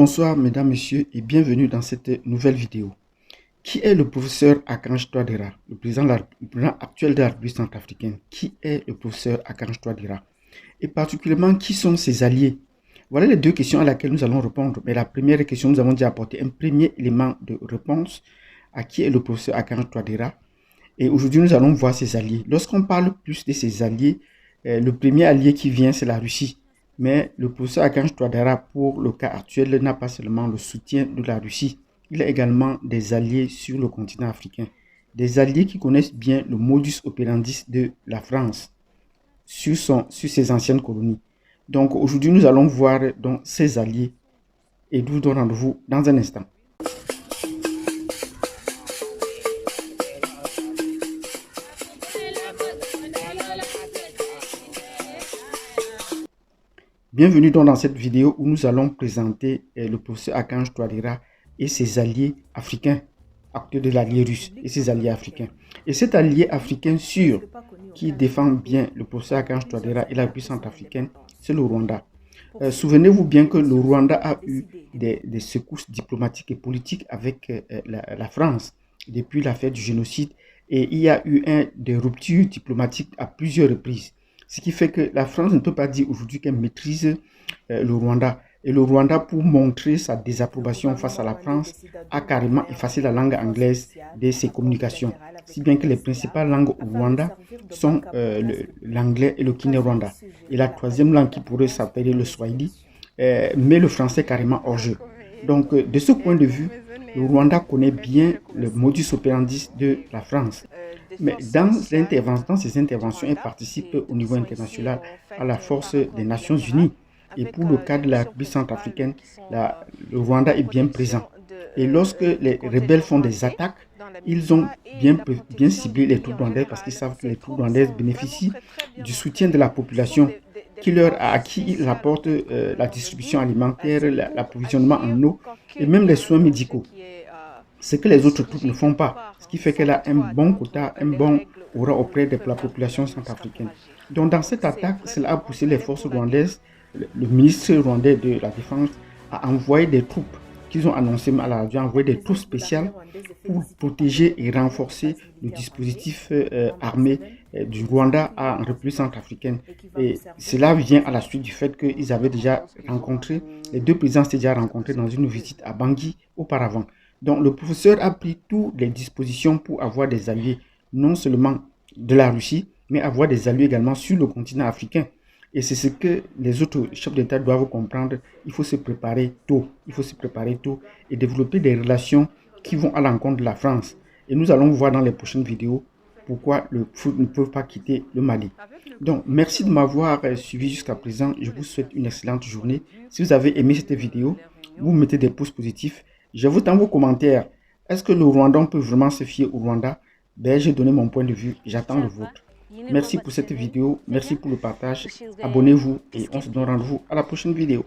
Bonsoir mesdames, messieurs et bienvenue dans cette nouvelle vidéo. Qui est le professeur Akange Touadéra, le président actuel de la République centrafricaine? Qui est le professeur Akange Touadéra? Et particulièrement, qui sont ses alliés? Voilà les deux questions à laquelle nous allons répondre. Mais la première question, nous avons déjà apporté un premier élément de réponse à qui est le professeur Akange Touadéra. Et aujourd'hui, nous allons voir ses alliés. Lorsqu'on parle plus de ses alliés, le premier allié qui vient, c'est la Russie. Mais le professeur Akange Touadéra, pour le cas actuel, n'a pas seulement le soutien de la Russie, il a également des alliés sur le continent africain. Des alliés qui connaissent bien le modus operandi de la France sur ses anciennes colonies. Donc aujourd'hui, nous allons voir donc ses alliés et nous donne rendez-vous dans un instant. Bienvenue donc dans cette vidéo où nous allons présenter le professeur Akange Touadéra et ses alliés africains, acteurs de l'allié russe et ses alliés africains. Et cet allié africain sûr qui défend bien le professeur Akange Touadéra et la République centrafricaine, c'est le Rwanda. Souvenez-vous bien que le Rwanda a eu des secousses diplomatiques et politiques avec la France depuis l'affaire du génocide, et il y a eu des ruptures diplomatiques à plusieurs reprises. Ce qui fait que la France ne peut pas dire aujourd'hui qu'elle maîtrise le Rwanda. Et le Rwanda, pour montrer sa désapprobation face à la France, a carrément effacé la langue anglaise de ses communications. Si bien que les principales langues au Rwanda sont l'anglais et le Kinyarwanda. Et la troisième langue qui pourrait s'appeler le Swahili, mais le français carrément hors jeu. Donc, de ce point de vue, le Rwanda connaît bien le modus operandi de la France. Mais dans ses interventions, elle participe au niveau international à la force des Nations Unies. Et pour le cas de la République centrafricaine, le Rwanda est bien présent. Et lorsque les rebelles font des attaques, ils ont bien ciblé les troupes rwandaises parce qu'ils savent que les troupes rwandaises bénéficient du soutien de la population à qui ils apportent la distribution alimentaire, l'approvisionnement en eau et même les soins médicaux. Ce que les autres troupes ne font pas, ce qui fait qu'elle a un bon quota, un bon aura auprès de la population centrafricaine. Donc dans cette attaque, cela a poussé les forces rwandaises, le ministre rwandais de la Défense a envoyé des troupes qu'ils ont annoncé à la radio, envoyé des troupes spéciales pour protéger et renforcer le dispositif armé du Rwanda en République centrafricaine. Et cela vient à la suite du fait qu'ils avaient déjà rencontré, les deux présidents s'étaient déjà rencontrés dans une visite à Bangui auparavant. Donc le professeur a pris toutes les dispositions pour avoir des alliés, non seulement de la Russie, mais avoir des alliés également sur le continent africain. Et c'est ce que les autres chefs d'État doivent comprendre. Il faut se préparer tôt. Il faut se préparer tôt et développer des relations qui vont à l'encontre de la France. Et nous allons voir dans les prochaines vidéos pourquoi le foot ne peut pas quitter le Mali. Donc, merci de m'avoir suivi jusqu'à présent. Je vous souhaite une excellente journée. Si vous avez aimé cette vidéo, vous mettez des pouces positifs. Je vous dans vos commentaires. Est-ce que le Rwanda peut vraiment se fier au Rwanda? J'ai donné mon point de vue. J'attends le vôtre. Merci pour cette vidéo. Merci pour le partage. Abonnez-vous et on se donne rendez-vous à la prochaine vidéo.